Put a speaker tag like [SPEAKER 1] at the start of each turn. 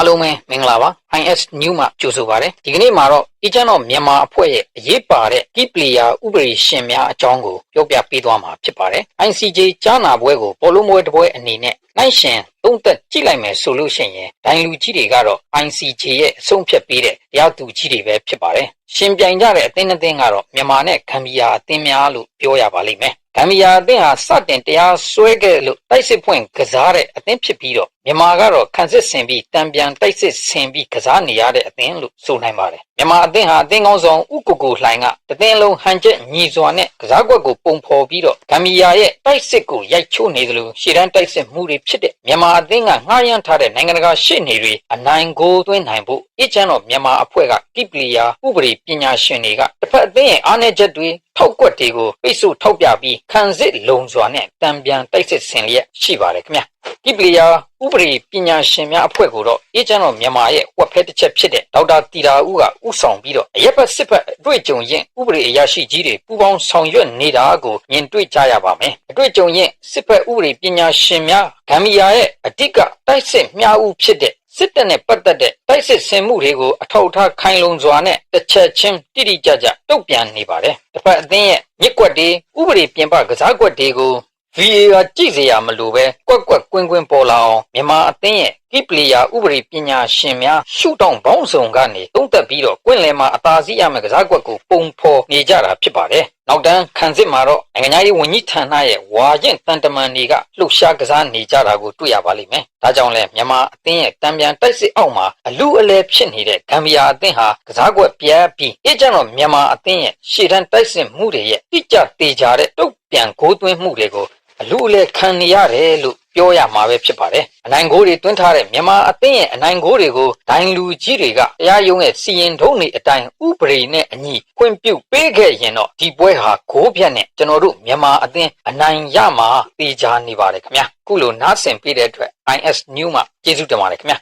[SPEAKER 1] အားလုံးပဲမင်္ဂလာပါ IS New မှာကြိုဆိုပါရစေဒီကနေ့မှာတော့အကျဉ်းတော်မြန်မာအဖွဲ့ရဲ့အရေးပါတဲ့ key player ဥပဒေရှင်များအကြောင်းကိုပြောပြပေးသွားမှာဖြစ်ပါတယ် ICJ ကြားနာပွဲကိုဘောလုံးပွဲတစ်ပွဲအနေနဲ့နိုင်ရှင်သုံးသက်ကြည့်လိုက်မယ်ဆိုလို့ရှိရင်ဒိုင်လူကြီးတွေကတော့ ICJ ရဲ့အဆုံးဖြတ်ပေးတဲ့တရားသူကြီးတွေပဲဖြစ်ပါတယ်ရှင်ပြိုင်ကြတဲ့အသင်းအသင်းကတော့မြန်မာနဲ့ဂမ်ဘီယာအသင်းများလို့ပြောရပါလိမ့်မယ်ဂမ်ဘီယာအသင်းဟာစတင်တရားစွဲခဲ့လို့တိုက်စစ်ဖွင့်ကစားတဲ့အသင်းဖြစ်ပြီးတော့မြန်မာကတော့ခံစစ်ဆင်ပြီးတံပြန်တိုက်စစ်ဆင်ပြီးကစားနေရတဲ့အသင်းလို့ဆိုနိုင်ပါတယ်မြန်မာအသင်းဟာအသင်းကောင်းဆောင်ဥက္ကိုလှိုင်ကတသင်းလုံးဟန်ချက်ညီစွာနဲ့ကစားကွက်ကိုပုံဖော်ပြီးတော့ဂမ်ဘီယာရဲ့တိုက်စစ်ကိုရိုက်ချိုးနေသလိုရှေ့တန်းတိုက်စစ်မှုတွေဖြစ်တဲ့မြန်မာအသင်းကငှားရမ်းထားတဲ့နိုင်ငံတကာရှေ့နေတွေအနိုင်ကိုသွင်းနိုင်ဖို့အကျဉ်းတော်မြန်မာအဖွဲ့ကကိပလီယာဥပဒေပညာရှင်တွေကတစ်ဖက်အသင်းရဲ့အားနည်းချက်တွေထောက်ကွက်တွေကိုပိတ်ဆို့ထောက်ပြပြီးခံစစ်လုံစွာနဲ့တံပြန်တိုက်စစ်ဆင်လျက်ရှိပါတယ်ခင်ဗျာကိပလီယာဥပဒေပညာရှင်များအဖွဲ့ကိုတော့အကျဉ်းတော်မြန်မာရဲ့ဝက်ဖက်တစ်ချက်ဖြစ်တဲ့ဒေါက်တာတီတာဦးကဥဆောင်ပြီးတော့အရက်ဖက်စစ်ဖက်အတွေ့အကြုံရင့်ဥပဒေအရာရှိကြီးတွေပူးပေါင်းဆောင်ရွက်နေတာကိုမြင်တွေ့ကြရပါမယ်အတွေ့အကြုံရင့်စစ်ဖက်ဥပဒေပညာရှင်များဂမ်ဘီယာရဲ့အဓိကတိုက်စစ်မြားဦးဖြစ်တဲ့စစ်တပ်နဲ့ပတ်သက်တဲ့တိုက်စစ်ဆင်မှုတွေကိုအထောက်အထားခိုင်လုံစွာနဲ့တစ်ချက်ချင်းတိတိကျကျတုတ်ပြန်နေပါတယ်တစ်ဖက်အသင်းရဲ့မြစ်ကွက်တွေဥပဒေပြင်ပကစားကွက်တွေကို VAR ကြည့်စရာမလိုပဲကွက်ကွက်ကွင်းကွင်းပေါ်လာအောင်မြန်မာအသင်းရဲ့ကီပလီယာဥပဒေပညာရှင်များရှုထောင့်ပေါင်းစုံကနေသုံးသပ်ပြီးတော့ကွင်းလယ်မှာအသာစီးရမယ့်ကစားကွက်ကိုပုံဖော်နေကြတာဖြစ်ပါတယ်နောက်တန်းခံစစ်မှာတော့နိုင်ငံရေးဝန်ကြီးဌာနရဲ့ဝါရင့်တန်တမန်တွေကလှုပ်ရှားကစားနေကြတာကိုတွေ့ရပါလိမ့်မယ်ဒါကြောင့်လဲမြန်မာအသင်းရဲ့တံပြန်တိုက်စစ်အောက်မှာအလူအလဲဖြစ်နေတဲ့ဂမ်ဘီယာအသင်းဟာကစားကွက်ပြတ်ပြီးအကျဉ်းတော်မြန်မာအသင်းရဲ့ရှေ့တန်းတိုက်စစ်မှုတွေရဲ့တိကျသေးကြတဲ့တုတ်ပြန်ဂိုးသွင်းမှုတွေကိုအလူအလဲခံနေရတယ်လို့ပြောရမှာပဲဖြစ်ပါတယ်အနိုင်ဂိုးတွေတွင်းထားတဲ့မြန်မာအသင်းရဲ့အနိုင်ဂိုးတွေကိုဒိုင်လူကြီးတွေကတရားရုံးရဲ့စီရင်ထုံးတွေအတိုင်းဥပဒေနဲ့အညီခွင့်ပြုပေးခဲ့ရင်တော့ဒီပွဲဟာဂိုးပြတ်နဲ့ကျွန်တော်တို့မြန်မာအသင်းအနိုင်ရမှာသိကြနေပါတယ်ခင်ဗျာခုလိုနားဆင်ပေးတဲ့အတွက် IS New မှာကျေးဇူးတင်ပါတယ်ခင်ဗျာ